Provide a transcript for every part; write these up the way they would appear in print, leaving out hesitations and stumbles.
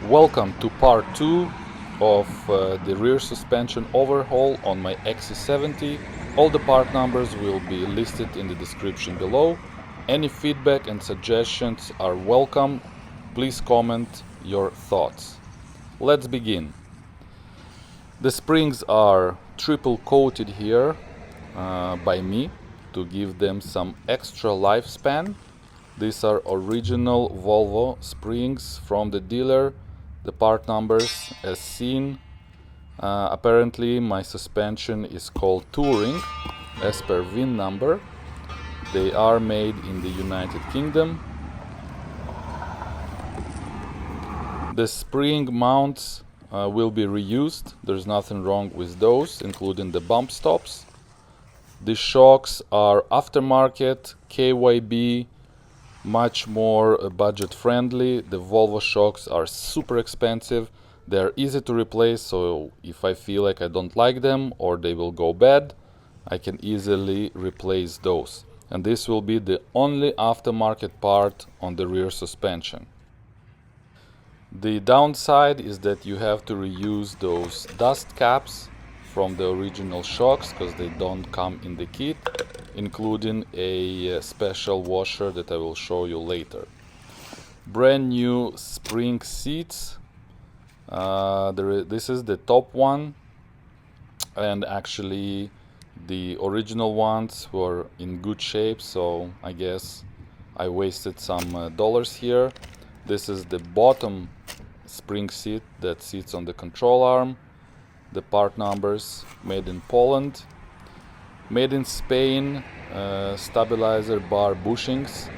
Welcome to part 2 of the rear suspension overhaul on my XC70. All the part numbers will be listed in the description below. Any feedback and suggestions are welcome. Please comment your thoughts. Let's begin. The springs are triple coated here by me to give them some extra lifespan. These are original Volvo springs from the dealer. The part numbers as seen. Apparently my suspension is called Touring as per VIN number. They are made in the United Kingdom. The spring mounts will be reused. There's nothing wrong with those, including the bump stops. The shocks are aftermarket, KYB, much more budget friendly. The Volvo shocks are super expensive. They're easy to replace, so if I feel like I don't like them or they will go bad, I can easily replace those. And this will be the only aftermarket part on the rear suspension. The downside is that you have to reuse those dust caps from the original shocks because they don't come in the kit, including a special washer that I will show you later. Brand new spring seats. This is the top one, and actually the original ones were in good shape, so I guess I wasted some dollars here. This is the bottom spring seat that sits on the control arm. The part numbers made in Poland. Made in Spain, stabilizer bar bushings.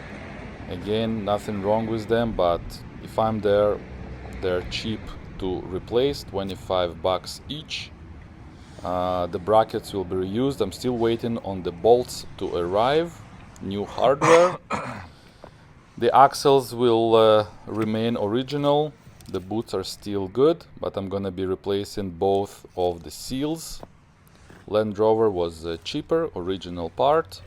Again, nothing wrong with them, but if I'm there, they're cheap to replace, 25 bucks each. The brackets will be reused. I'm still waiting on the bolts to arrive. New hardware. The axles will remain original. The boots are still good, but I'm gonna be replacing both of the seals. Land Rover was cheaper, original part.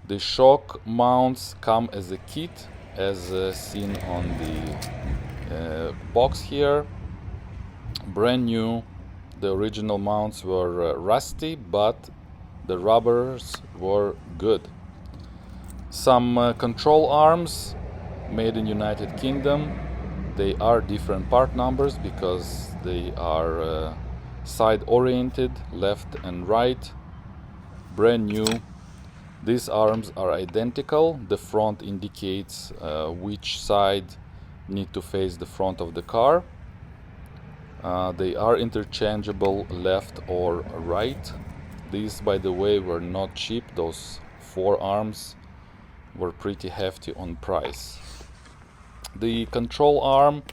The shock mounts come as a kit, as seen on the box here. Brand new. The original mounts were rusty, but the rubbers were good. Some control arms made in United Kingdom. They are different part numbers because they are side oriented, left and right. Brand new. These arms are identical. The front indicates which side need to face the front of the car. They are interchangeable left or right. These, by the way, were not cheap. Those 4 arms were pretty hefty on price. The control arm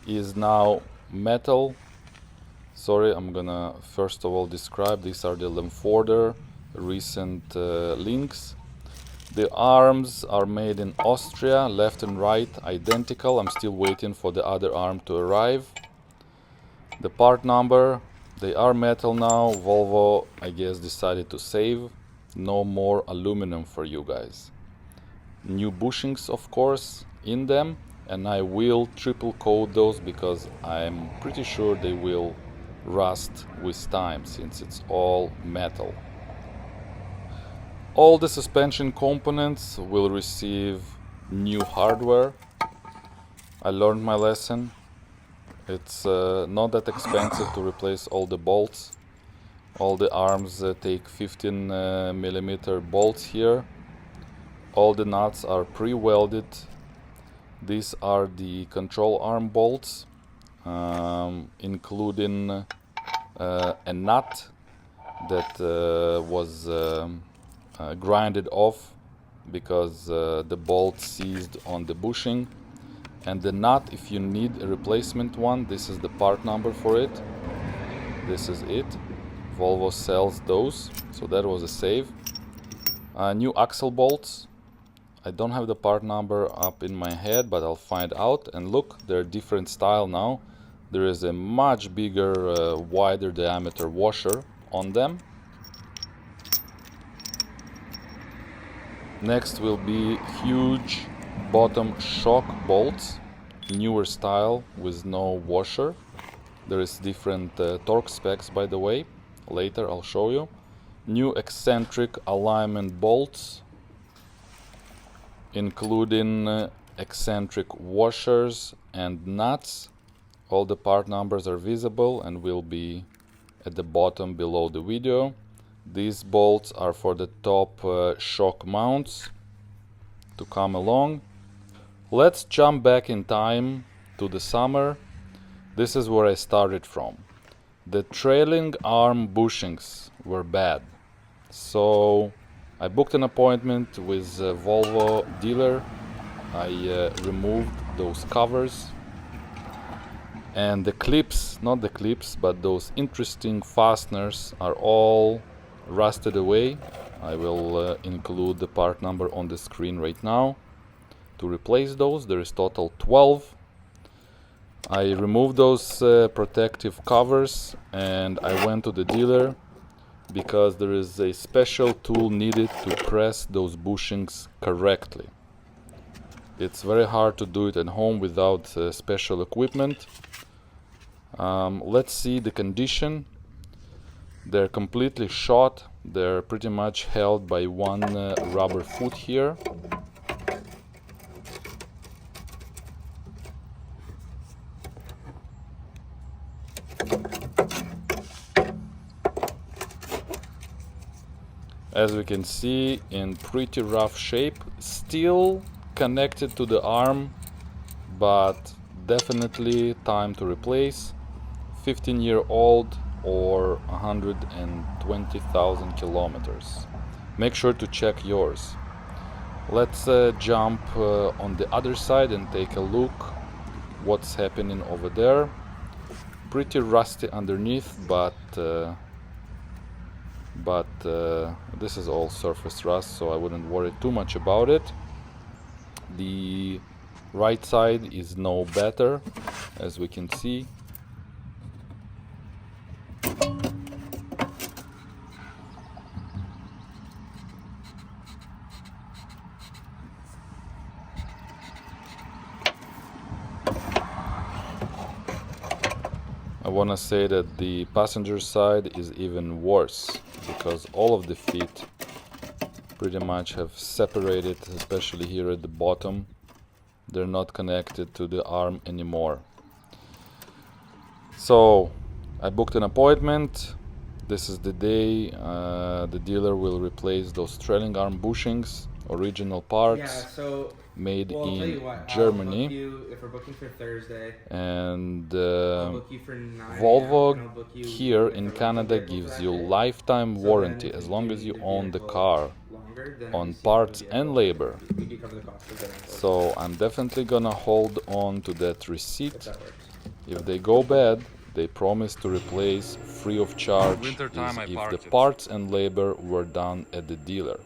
is now metal. Sorry, I'm gonna first of all describe. These are the Lemforder recent links. The arms are made in Austria, left and right identical. I'm still waiting for the other arm to arrive. The part number, they are metal now. Volvo, I guess, decided to save. No more aluminum for you guys. New bushings, of course, in them. And I will triple coat those because I'm pretty sure they will rust with time since it's all metal. All the suspension components will receive new hardware. I learned my lesson. It's not that expensive to replace all the bolts. All the arms take 15 millimeter bolts here. All the nuts are pre-welded. These are the control arm bolts, including a nut that was grinded off because the bolt seized on the bushing. And the nut, if you need a replacement one, this is the part number for it. This is it. Volvo sells those, so that was a save. New axle bolts. I don't have the part number up in my head, but I'll find out. And look, they're different style now. There is a much bigger, wider diameter washer on them. Next will be huge bottom shock bolts. newer style with no washer. There is different torque specs, by the way. Later I'll show you. New eccentric alignment bolts, including eccentric washers and nuts. All the part numbers are visible and will be at the bottom below the video. These bolts are for the top shock mounts to come along. Let's jump back in time to the summer. This is where I started from. The trailing arm bushings were bad. So I booked an appointment with a Volvo dealer. I removed those covers. And the clips, not the clips, but those interesting fasteners are all rusted away. I will include the part number on the screen right now. To replace those, there is total 12. I removed those protective covers and I went to the dealer because there is a special tool needed to press those bushings correctly. It's very hard to do it at home without special equipment. Let's see the condition. They're completely shot. They're pretty much held by one rubber foot here. As we can see, in pretty rough shape, still connected to the arm, but definitely time to replace. 15-year-old or 120,000 kilometers. Make sure to check yours. Let's jump on the other side and take a look what's happening over there. Pretty rusty underneath, but this is all surface rust, so I wouldn't worry too much about it. The right side is no better, as we can see. I want to say that the passenger side is even worse, because all of the feet pretty much have separated, especially here at the bottom. They're not connected to the arm anymore. So I booked an appointment. This is the day the dealer will replace those trailing arm bushings, original parts, made in Germany. I'll book you if we're booking for Thursday. And I'll book you for 9 Volvo and I'll book you here if in we're booking Canada for gives Friday. you lifetime warranty then as if long you as you need the own the vehicle car longer, then on you see parts the and vehicle. labor. We can cover the cost of getting it. So I'm definitely gonna hold on to that If receipt. that works. If they go bad, they promise to replace free of charge Wintertime, I if the parked it. parts and labor were done at the dealer.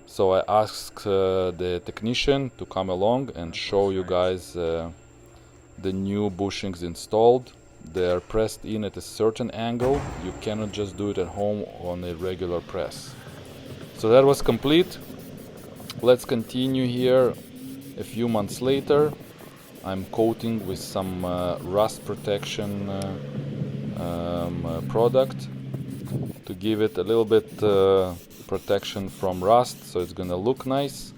So I asked the technician to come along and show you guys the new bushings installed. They are pressed in at a certain angle. You cannot just do it at home on a regular press. So that was complete. Let's continue here a few months later. I'm coating with some rust protection product to give it a little bit protection from rust, so it's gonna look nice.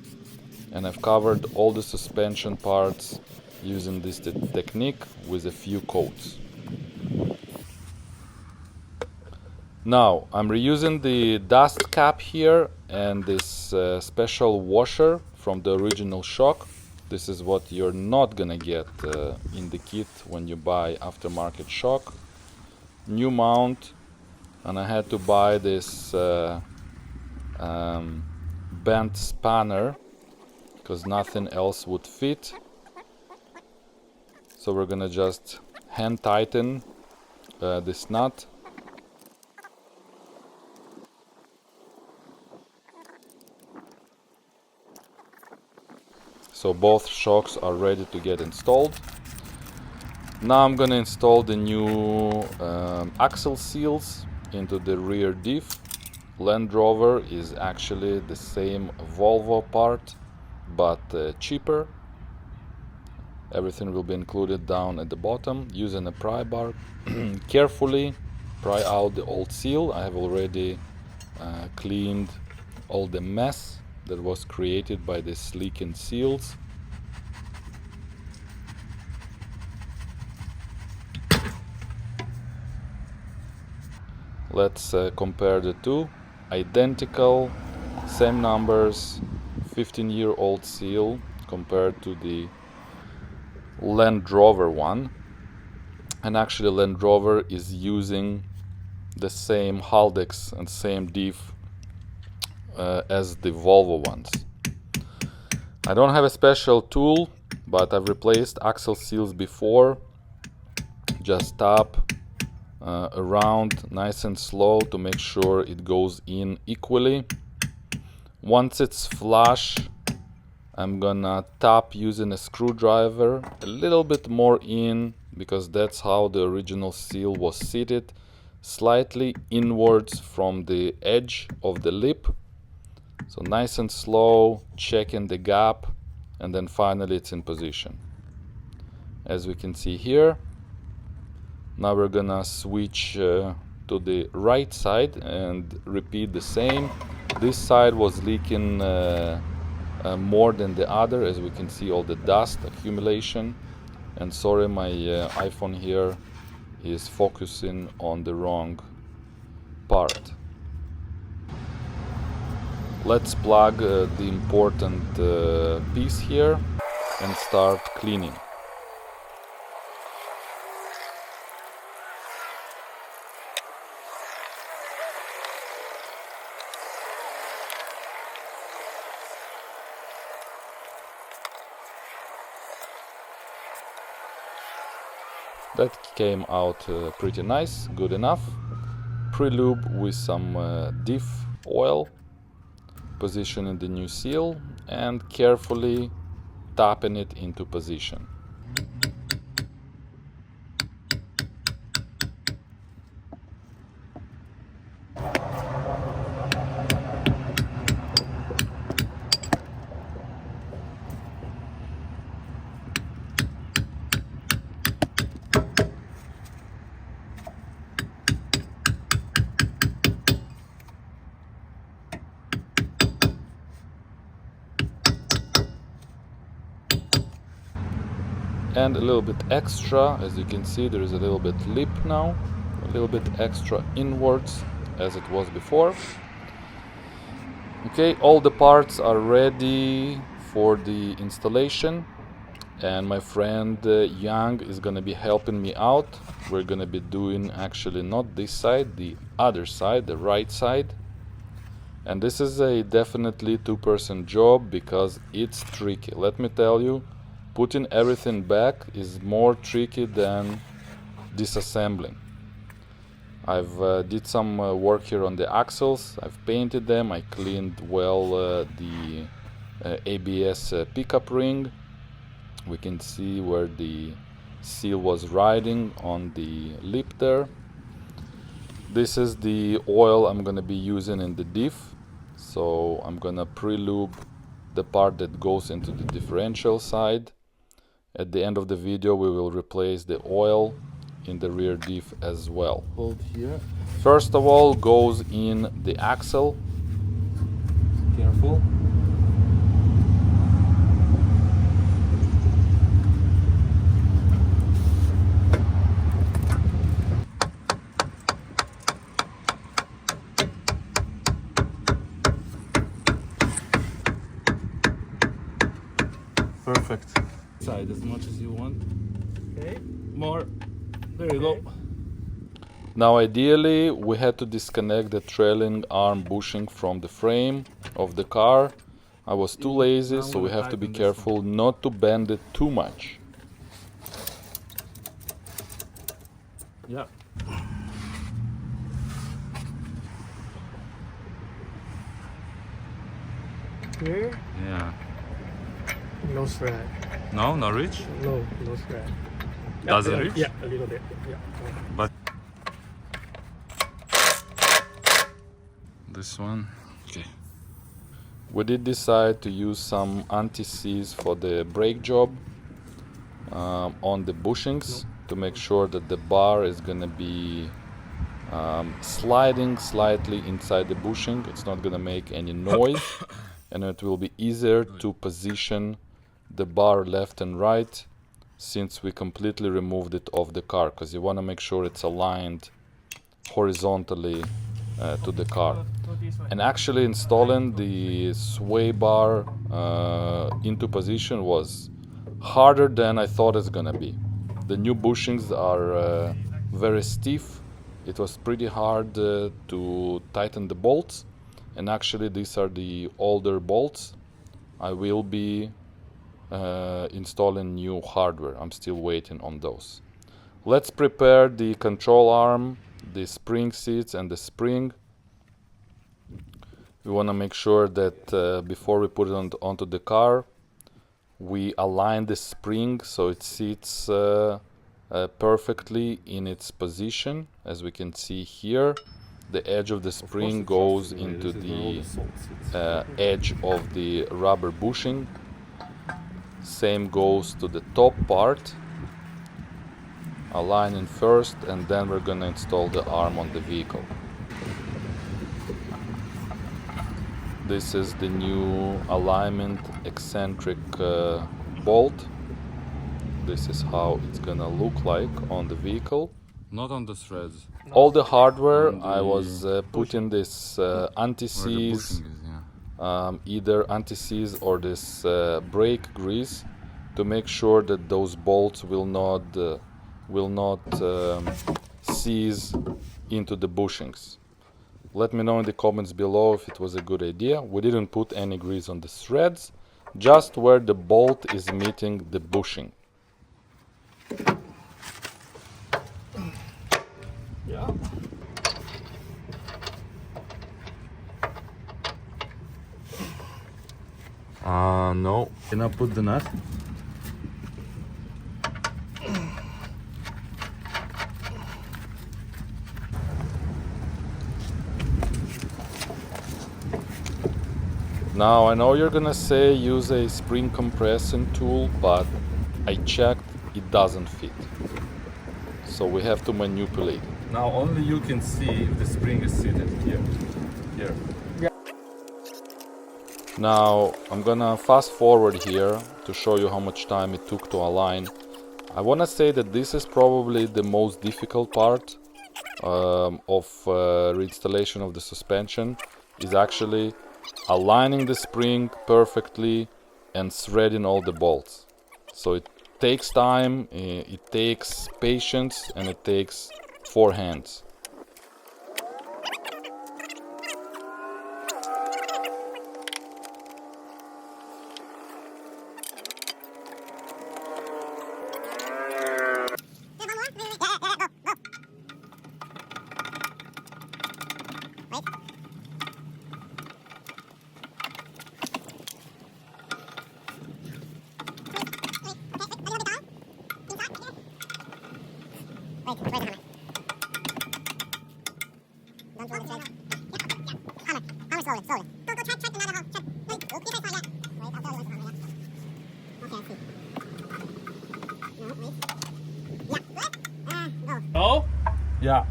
And I've covered all the suspension parts using this technique with a few coats. Now I'm reusing the dust cap here and this special washer from the original shock. This is what you're not gonna get in the kit when you buy aftermarket shock. New mount, and I had to buy this bent spanner because nothing else would fit. So we're gonna just hand tighten this nut. So both shocks are ready to get installed. Now I'm gonna install the new axle seals into the rear diff. Land Rover is actually the same Volvo part, but cheaper. Everything will be included down at the bottom. Using a pry bar, carefully pry out the old seal. I have already cleaned all the mess that was created by these leaking seals. Let's compare the two. Identical, same numbers, 15-year-old seal compared to the Land Rover one. And actually Land Rover is using the same Haldex and same Diff as the Volvo ones. I don't have a special tool, but I've replaced axle seals before. Just tap around nice and slow to make sure it goes in equally. Once it's flush, I'm gonna tap using a screwdriver a little bit more in, because that's how the original seal was seated, slightly inwards from the edge of the lip. So nice and slow, checking the gap, and then finally it's in position. As we can see here, now we're gonna switch to the right side and repeat the same. This side was leaking more than the other, as we can see all the dust accumulation. And sorry, my iPhone here is focusing on the wrong part. Let's plug the important piece here and start cleaning. That came out pretty nice, good enough. Pre-lube with some Diff oil, positioning the new seal and carefully tapping it into position. And a little bit extra, as you can see, there is a little bit lip now, a little bit extra inwards as it was before. Okay, all the parts are ready for the installation, and my friend Yang is gonna be helping me out. We're gonna be doing actually not this side, the other side, the right side. And this is a definitely two-person job because it's tricky. Let me tell you, putting everything back is more tricky than disassembling. I've did some work here on the axles. I've painted them. I cleaned well the ABS pickup ring. We can see where the seal was riding on the lip there. This is the oil I'm gonna be using in the Diff. So I'm gonna pre-lube the part that goes into the differential side. At the end of the video, we will replace the oil in the rear diff as well. Hold here. First of all, goes in the axle. Careful. Perfect. Side as much as you want. Okay. More. There you go. Now ideally we had to disconnect the trailing arm bushing from the frame of the car. I was too lazy, so we have to be careful not to bend it too much. Yeah. Here, Yeah. no scratch. No, not reach. No scratch. Doesn't reach? Yeah, a little bit. Yeah. But This one. Okay. We did decide to use some anti-seize for the brake job. on the bushings to make sure that the bar is gonna be sliding slightly inside the bushing. It's not gonna make any noise, and it will be easier to position the bar left and right since we completely removed it off the car, because you want to make sure it's aligned horizontally to the car. And actually installing the sway bar into position was harder than I thought it's gonna be. The new bushings are very stiff. It was pretty hard to tighten the bolts, and actually these are the older bolts. I will be installing new hardware. I'm still waiting on those. Let's prepare the control arm, the spring seats and the spring. We want to make sure that before we put it onto the car, we align the spring so it sits perfectly in its position. As we can see here, the edge of the spring goes into the edge of the rubber bushing. Same goes to the top part. Aligning first, and then we're gonna install the arm on the vehicle. This is the new alignment eccentric bolt. This is how it's gonna look like on the vehicle. Not on the threads. All the hardware I was putting this anti-seize, either anti-seize or this brake grease to make sure that those bolts will not seize into the bushings. Let me know in the comments below if it was a good idea. We didn't put any grease on the threads, just where the bolt is meeting the bushing. Yeah. No. Can I put the nut? Now I know you're gonna say use a spring compressing tool, but I checked, it doesn't fit. So we have to manipulate it. Now only you can see if the spring is seated here. Here. Now I'm gonna fast forward here to show you how much time it took to align. I wanna say that this is probably the most difficult part of reinstallation of the suspension, is actually aligning the spring perfectly and threading all the bolts. So it takes time, it takes patience, and it takes 4 hands. No? Yeah.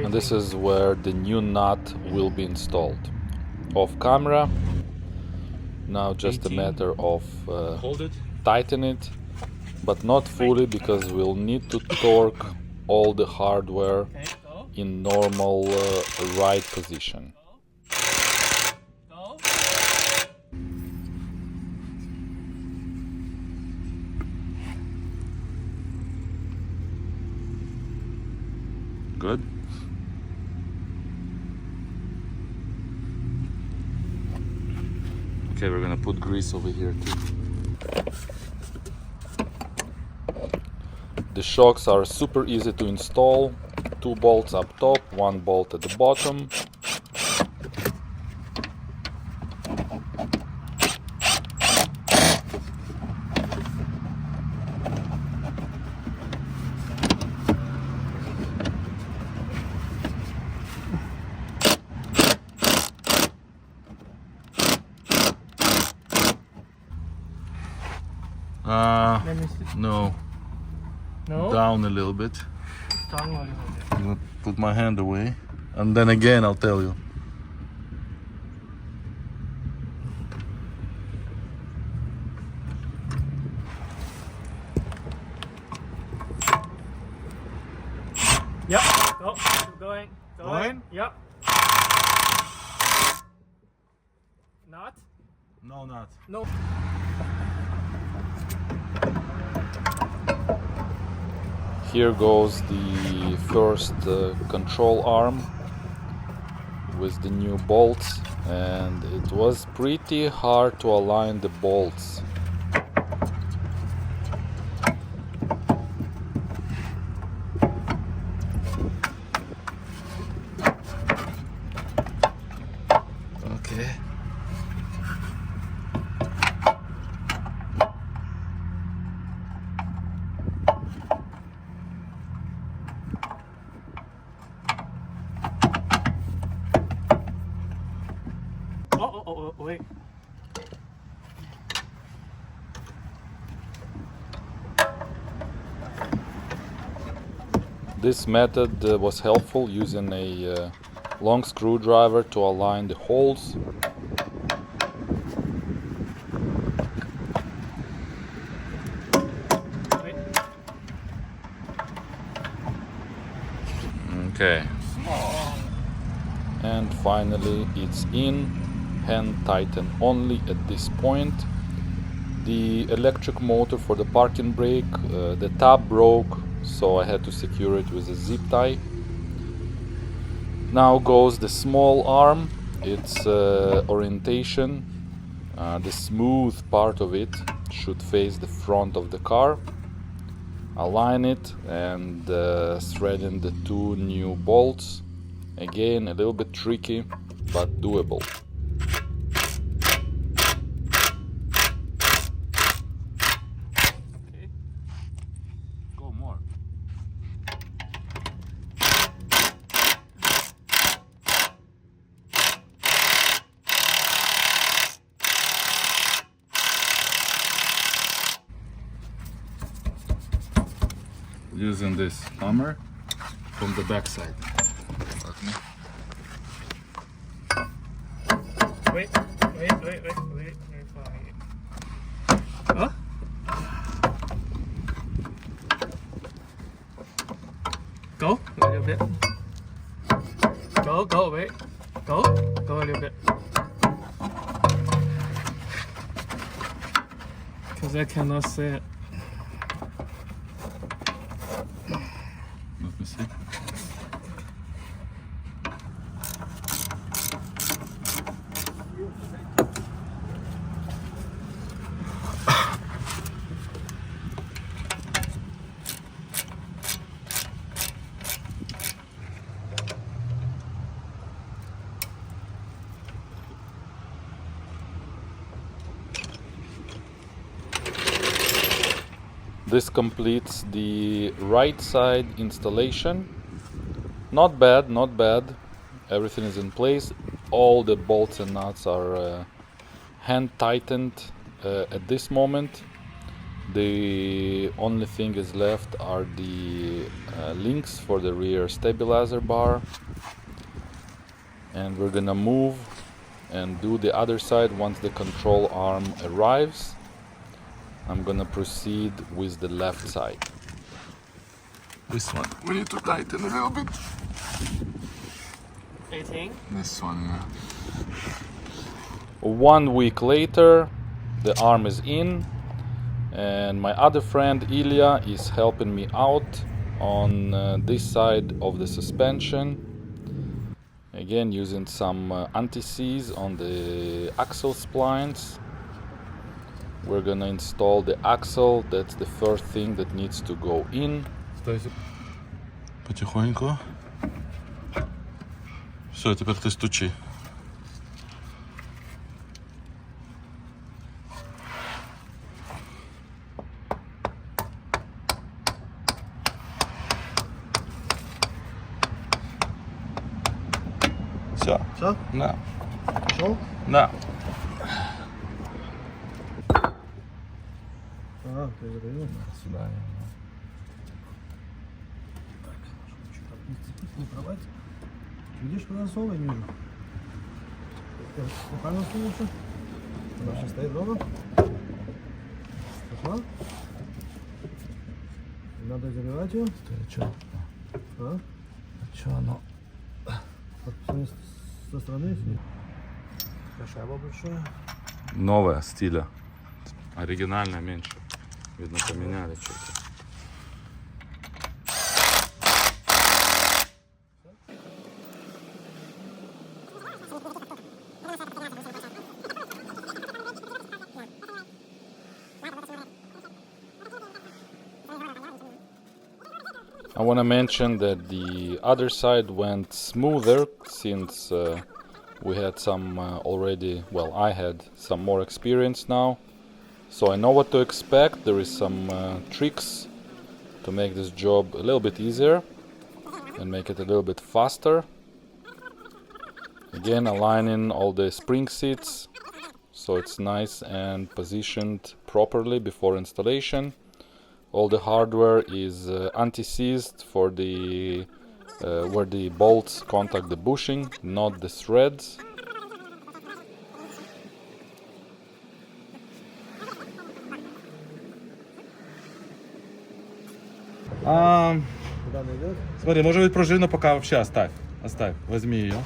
And this is where the new nut will be installed. Off camera. Now just a matter of Hold it. tighten it, but not fully, because we'll need to torque all the hardware in normal right position. Good. Okay, we're gonna put grease over here too. The shocks are super easy to install. 2 bolts up top, 1 bolt at the bottom. Let me see. No. No? Down a little bit. Down a little bit. I'm gonna put my hand away, and then again I'll tell you. Yep. Go. Keep going. Going? Yep. Not? No, not. No. Here goes the first control arm with the new bolts, and it was pretty hard to align the bolts. Okay. Oh, wait. This method was helpful, using a long screwdriver to align the holes. Wait. Okay. And finally it's in. Hand tighten only at this point. The electric motor for the parking brake, the tab broke, so I had to secure it with a zip tie. Now goes the small arm. Its orientation. The smooth part of it should face the front of the car. Align it and thread in the two new bolts. Again, a little bit tricky, but doable. Okay. Go more. Using this hammer from the back side. Wait. Huh? Go a little bit. Go, wait. Go a little bit. Because I cannot see it. Let me see. This completes the right side installation. Not bad, not bad. Everything is in place. All the bolts and nuts are hand tightened at this moment. The only thing is left are the links for the rear stabilizer bar. And we're gonna move and do the other side once the control arm arrives. I'm gonna proceed with the left side. This one, we need to tighten a little bit. 18. This one, yeah. 1 week later, the arm is in, and my other friend Ilya is helping me out on this side of the suspension. Again, using some anti-seize on the axle splines. We're gonna install the axle. That's the first thing that needs to go in. Потихоньку. Все, теперь ты стучи. Все. Все? Да. Пошел? Да. Так. А, ты завел? Сюда. Не кровать. Видишь, куда засовывай, не вижу. Правильно лучше? Она сейчас стоит ровно. Пошла. Надо заливать ее. Ты чё? А? Чё оно? Со стороны. Шайба большая. Новая стиля. Оригинальная меньше. Видно, поменяли что-то. I want to mention that the other side went smoother since we had some already, well, I had some more experience now, so I know what to expect. There is some tricks to make this job a little bit easier and make it a little bit faster. Again, aligning all the spring seats so it's nice and positioned properly before installation. All the hardware is anti-seized for the where the bolts contact the bushing, not the threads. Куда она идет? Смотри, может быть пружину пока вообще оставь. Оставь, возьми ее.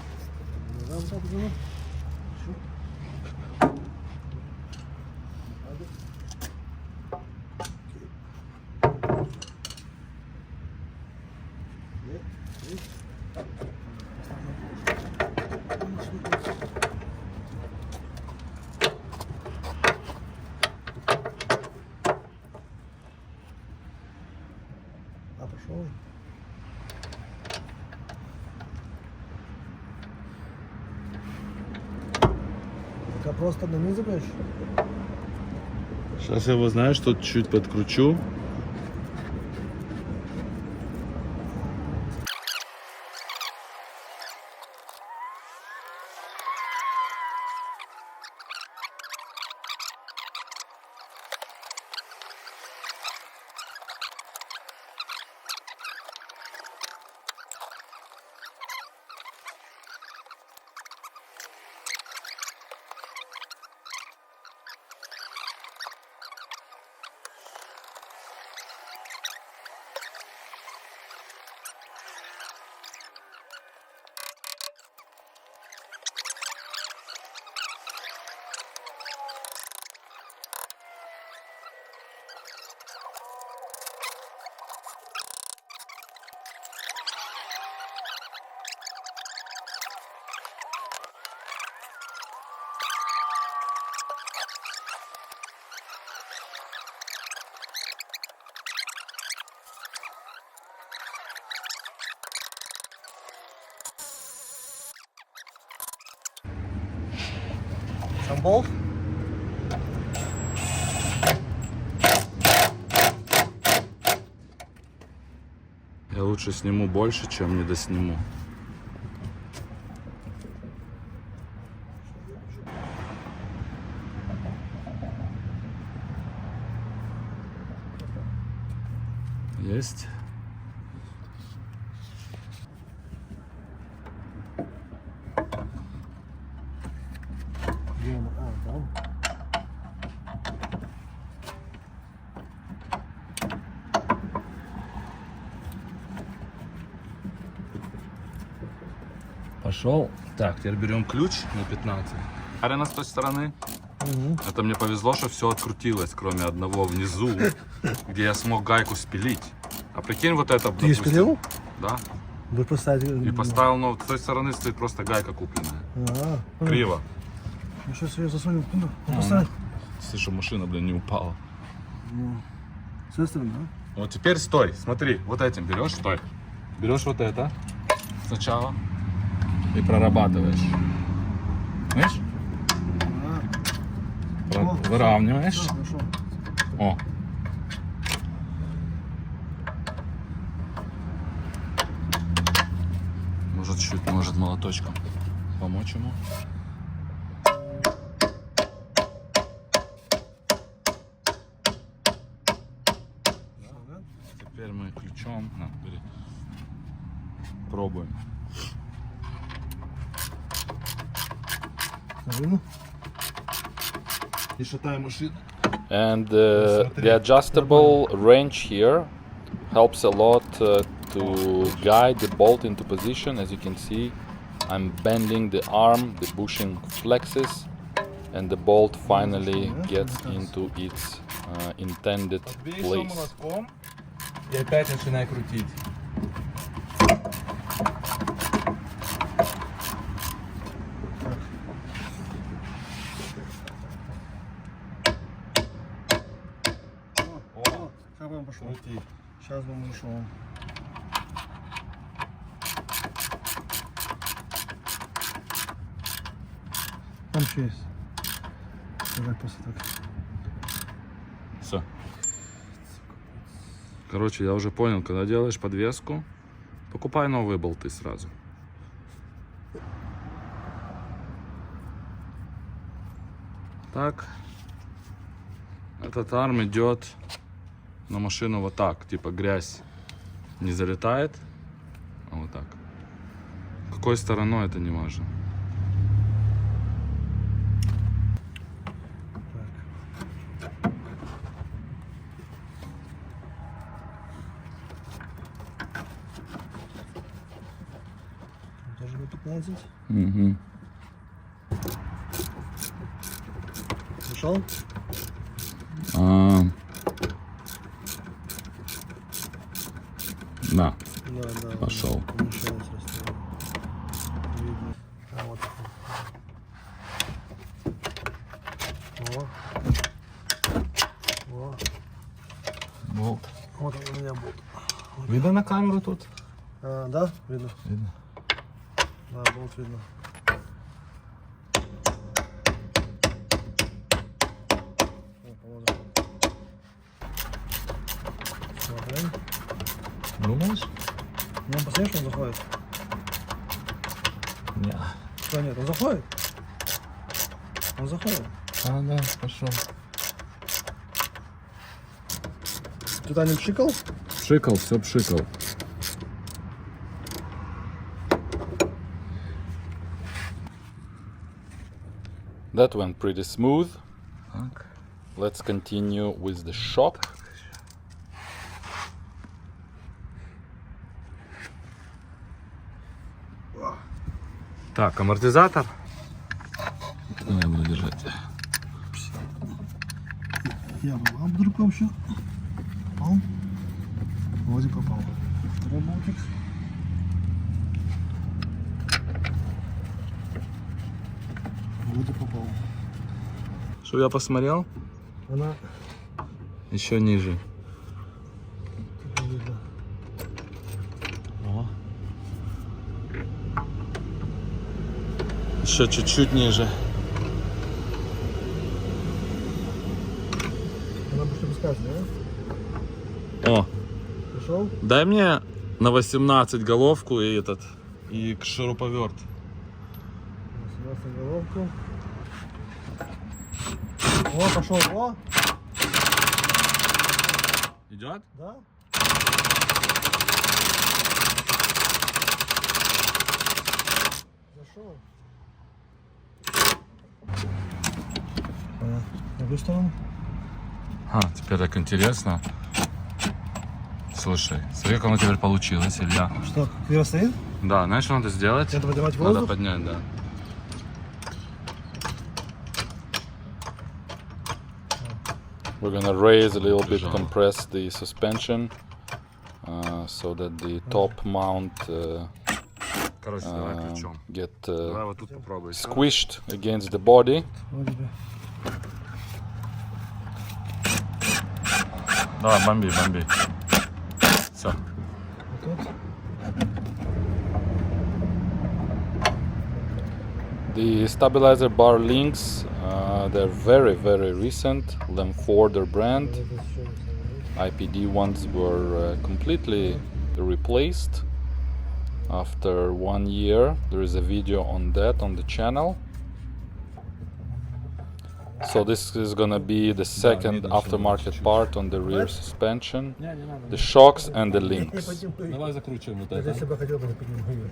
А, пошел. Пока просто нанизываешь. Сейчас я его, знаешь, тут чуть подкручу. Сам болт. Я лучше сниму больше, чем не досниму. Есть. Где она? А, там. Пошел. Так, теперь берем ключ на 15. Арена с той стороны. Это мне повезло, что все открутилось, кроме одного внизу, где я смог гайку спилить. А прикинь, вот это, Ты спилил? Да. Вы поставили. И поставил, но с той стороны стоит просто гайка купленная. А, Криво. ну сейчас я засунул. Ну, поставь. Слышь, машина, блин, не упала. С этой стороны, да? Вот теперь стой, смотри, вот этим берешь, стой. Берешь вот это сначала и прорабатываешь. Видишь? Выравниваешь. Хорошо. О. Может, чуть, может молоточком помочь ему. Теперь мы ключом, на, бери. Пробуем. Видно? И шатаем машину. And the adjustable wrench here helps a lot to guide the bolt into position. As you can see, I'm bending the arm, the bushing flexes, and the bolt finally gets into its intended place. молотком и опять начинай крутить. О, как бы он пошел. Крути. Сейчас бы он ушел. Там еще есть. Давай просто так. Все. Короче, я уже понял, когда делаешь подвеску, покупай новые болты сразу. Так. Этот арм идет на машину вот так, типа грязь не залетает, а вот так. Какой стороной это не важно. Тоже на 15. Мгм. Пришел? На. Да, да. Пошел. Помешалось расстояние. Видно. А вот. О. О. Болт. Вот он у меня болт. Видно на камеру тут? А, да? Видно. Видно. Да, болт видно. О, положим. Смотрим. Думаешь? Ну, посмотри, что он заходит. Не. Что нет, он заходит? Он заходит. А, да, пошел. Туда не пшикал? Пшикал, все пшикал. That went pretty smooth. Так. Let's continue with the shock. Так, амортизатор. Я буду держать. Я был вдруг вообще. Попал. Вроде попал. Второй болтик. Вроде попал. Что я посмотрел? Она Еще ниже. тут не видно. О. Еще чуть-чуть ниже. Она больше пускать, да? О, Пришел? дай мне на 18 головку и этот, и шуруповерт. 18 головку. О, пошел. О, Идет? да? Зашел. На какую сторону? А, теперь так интересно. Слушай, смотри, как оно теперь получилось, Илья. Что, криво стоит? Да, знаешь, что надо сделать? Надо поднимать Надо воздух? поднять, да. We're gonna raise a little bit, compress the suspension, so that the top mount Короче, давай ключом. get Давай вот тут попробуй. squished against the body. Вот тебе. Давай, бомби, бомби. Все. Вот тут. The stabilizer bar links, they're very recent. Lemforder brand. Вот тут еще есть. IPD ones were completely replaced after 1 year. There is a video on that on the channel. So this is gonna be the second aftermarket part on the rear suspension, the shocks and the links. Давай закручиваем вот Я это. себя хотел бы поднимать.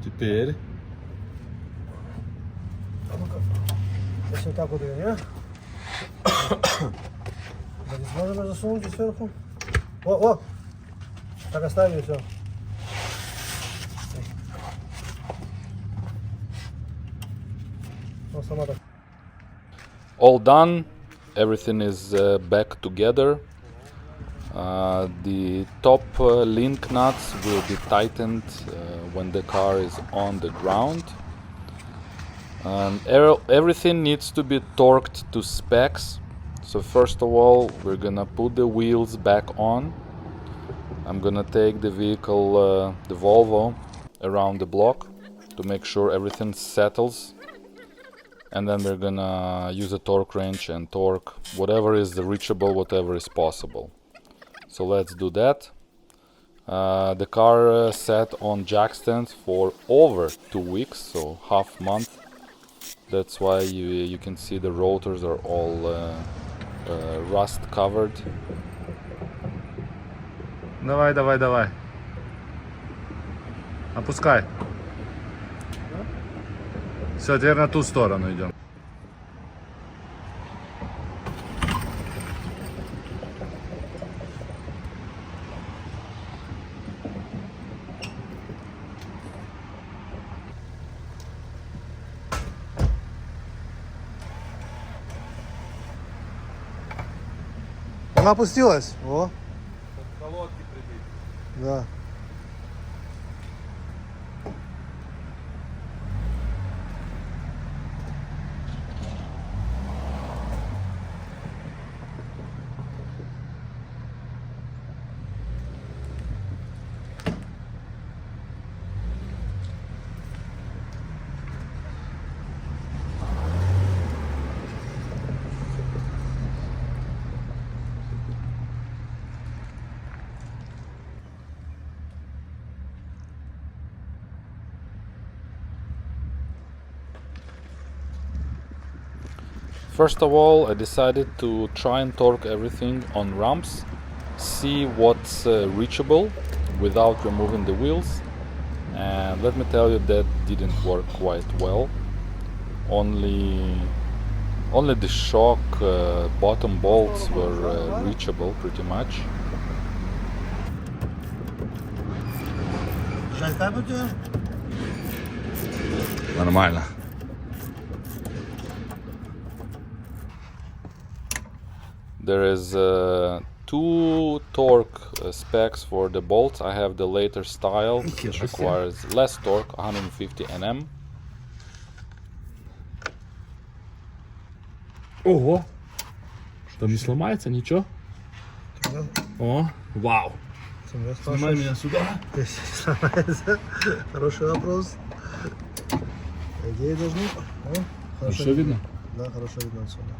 Теперь А ну-ка. Если вот так вот ее, не? Здесь можно засунуть сверху. О! Так оставили, все. Ну, сама так. All done, everything is back together. The top link nuts will be tightened when the car is on the ground. Everything needs to be torqued to specs. So first of all, we're gonna put the wheels back on. I'm gonna take the vehicle, the Volvo, around the block to make sure everything settles. And then we're gonna use a torque wrench and torque whatever is reachable, whatever is possible. So let's do that. The car sat on jack stands for over 2 weeks, so half month. That's why you can see the rotors are all rust covered. Давай, давай, давай. Опускай. Все, теперь на ту сторону идем. Она опустилась. О, Колодки прибить. да. First of all, I decided to try and torque everything on ramps, see what's reachable without removing the wheels, and let me tell you that didn't work quite well. Only the shock bottom bolts were reachable pretty much. Жаль, как у тебя? Нормально. There is 2 torque specs for the bolts. I have the later style, which requires less torque, 150 Nm. Ого! Там не сломается ничего? О, вау! Снимай меня сюда. Сломается. Хороший вопрос. По идее должны. О, Хорошо видно? Да, хорошо видно отсюда.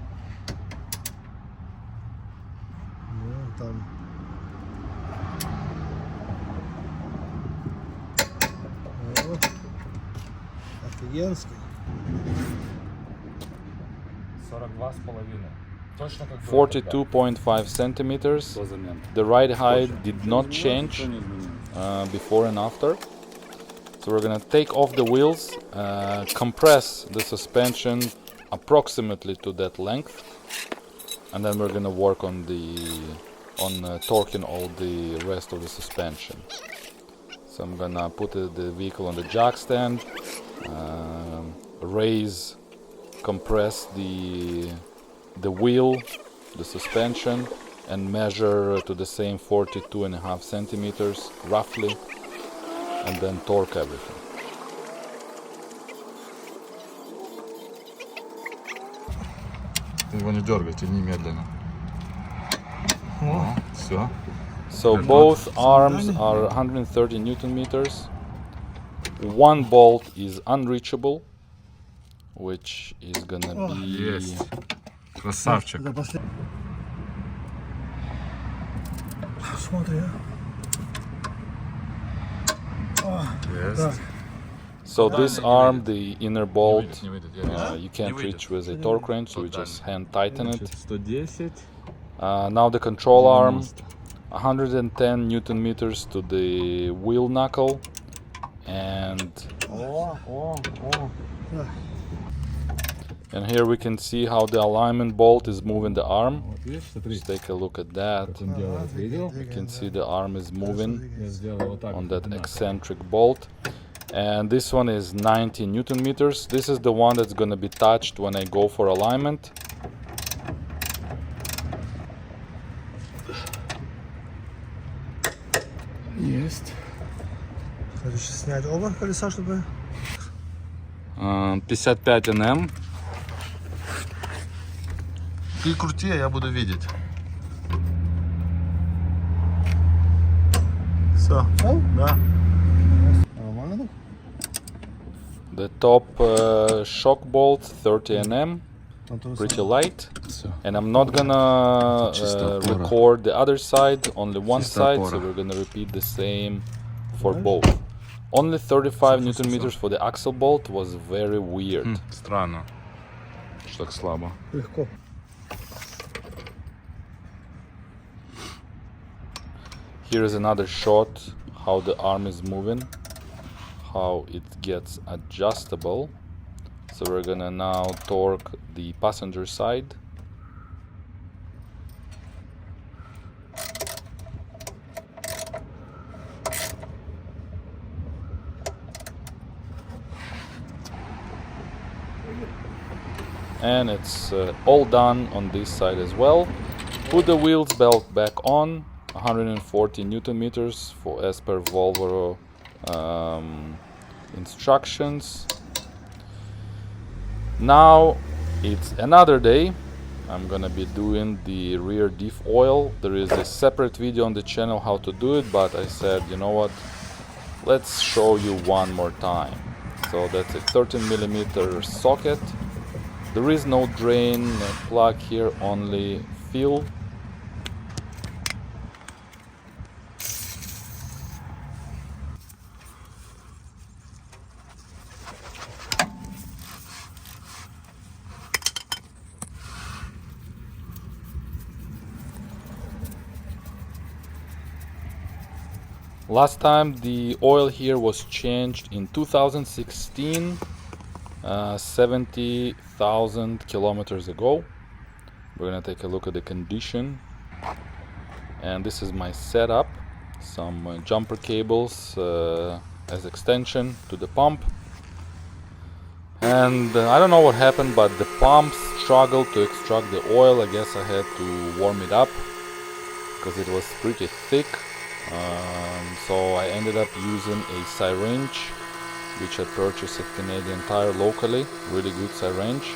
Ну, там. О, офигенский. 42,5. Точно как 42.5 centimeters. The ride height did not change before and after. So we're gonna take off the wheels, compress the suspension approximately to that length, and then we're gonna work on torquing all the rest of the suspension. So I'm gonna put the vehicle on the jack stand, raise, compress the wheel, the suspension, and measure to the same 42.5 centimeters roughly, and then torque everything. Ты его не дергай, тяни медленно. Все. So both arms are 130 Newton meters. One bolt is unreachable, which is gonna be Есть. Красавчик. Это последний. Смотри, а. Есть. Так. So this arm, the inner bolt, you can't reach with a torque wrench, so we just hand tighten it. 110. Now the control arm, 110 Newton meters to the wheel knuckle, and here we can see how the alignment bolt is moving the arm. Just take a look at that. You can see the arm is moving on that eccentric bolt. And this one is 90 Newton meters. This is the one that's going to be touched when I go for alignment. Есть. Хочу снять оба колеса, чтобы... 55 НМ. Ты крути, а я буду видеть. Все. Да. Нормально? The top shock bolt 30 Nm, pretty light. And I'm not gonna record the other side, only one side, so we're gonna repeat the same for both. Only 35 Newton meters for the axle bolt was very weird. Странно, что так слабо. Легко. Here is another shot how the arm is moving, how it gets adjustable. So we're gonna now torque the passenger side. And it's all done on this side as well. Put the wheels belt back on, 140 Newton meters for as per Volvo instructions. Now it's another day. I'm gonna be doing the rear diff oil. There is a separate video on the channel how to do it, but I said, you know what, let's show you one more time. So that's a 13mm socket. There is no drain plug here, only fill. Last time the oil here was changed in 2016, 70,000 kilometers ago. We're gonna take a look at the condition. And this is my setup. Some jumper cables as extension to the pump. And I don't know what happened, but the pump struggled to extract the oil. I guess I had to warm it up because it was pretty thick. So I ended up using a syringe, which I purchased at Canadian Tire locally. Really good syringe.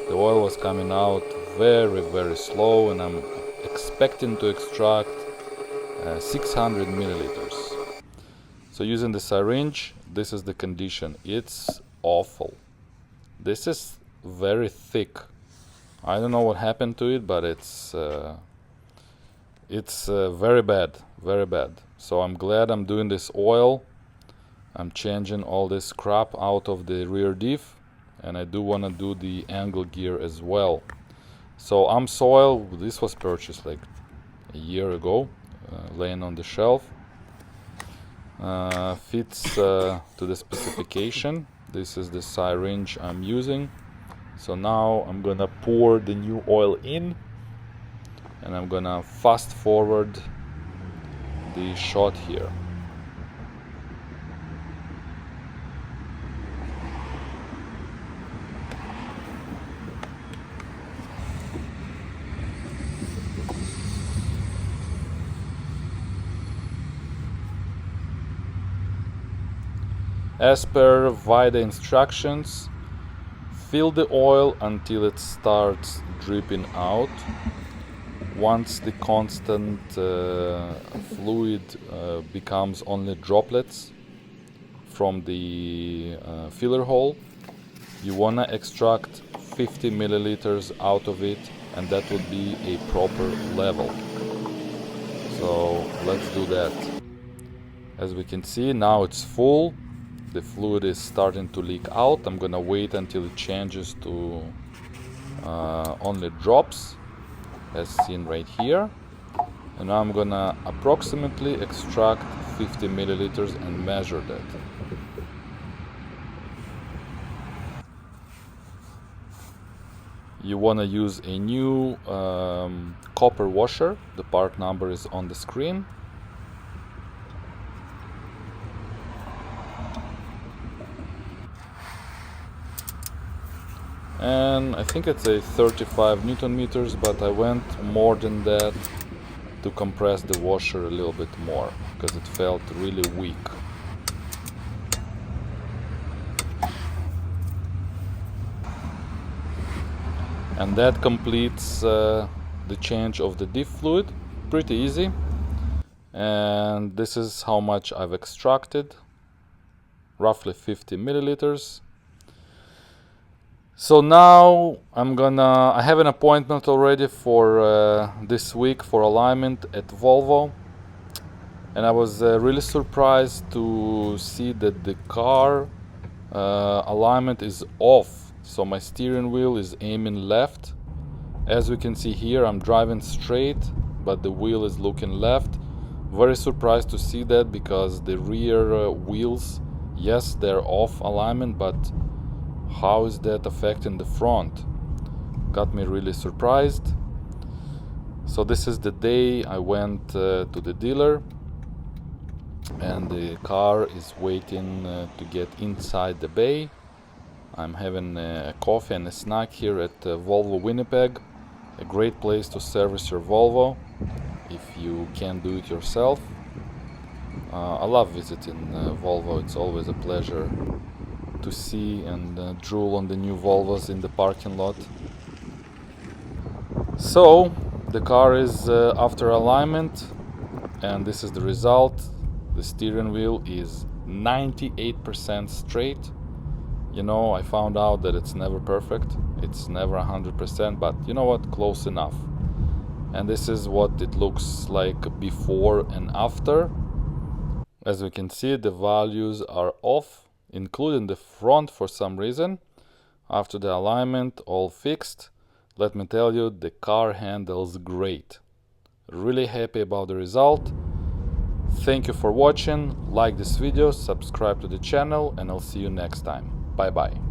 The oil was coming out very, very slow, and I'm expecting to extract 600 milliliters. So using the syringe, this is the condition. It's awful. This is very thick. I don't know what happened to it, but it's very bad, very bad. So I'm glad I'm doing this oil. I'm changing all this crap out of the rear diff, and I do want to do the angle gear as well. So Amsoil, this was purchased like a year ago, laying on the shelf. Fits to the specification. This is the syringe I'm using. So now I'm gonna pour the new oil in, and I'm gonna fast forward the shot here. As per VIDA instructions, fill the oil until it starts dripping out. Once the constant fluid becomes only droplets from the filler hole, you want to extract 50 milliliters out of it, and that would be a proper level. So let's do that. As we can see, now it's full. the fluid is starting to leak out. I'm gonna wait until it changes to only drops, as seen right here. And now I'm gonna approximately extract 50 milliliters and measure that. You wanna use a new copper washer. The part number is on the screen. And I think it's a 35 Newton meters, but I went more than that to compress the washer a little bit more because it felt really weak. And that completes the change of the diff fluid. Pretty easy. And this is how much I've extracted, roughly 50 milliliters. So now I have an appointment already for this week for alignment at Volvo, and I was really surprised to see that the car alignment is off. So my steering wheel is aiming left. As we can see here, I'm driving straight, but the wheel is looking left. Very surprised to see that, because the rear wheels, yes, they're off alignment, but how is that affecting the front? Got me really surprised. So this is the day I went to the dealer, and the car is waiting to get inside the bay. I'm having a coffee and a snack here at Volvo Winnipeg. A great place to service your Volvo if you can't do it yourself. I love visiting Volvo. It's always a pleasure to see and drool on the new Volvos in the parking lot. So the car is after alignment, and this is the result. The steering wheel is 98% straight. You know, I found out that it's never perfect, it's never 100%, but you know what, close enough. And this is what it looks like before and after. As we can see, the values are off, including the front for some reason. After the alignment, all fixed. Let me tell you, the car handles great. Really happy about the result. Thank you for watching. Like this video, subscribe to the channel, and I'll see you next time. Bye bye.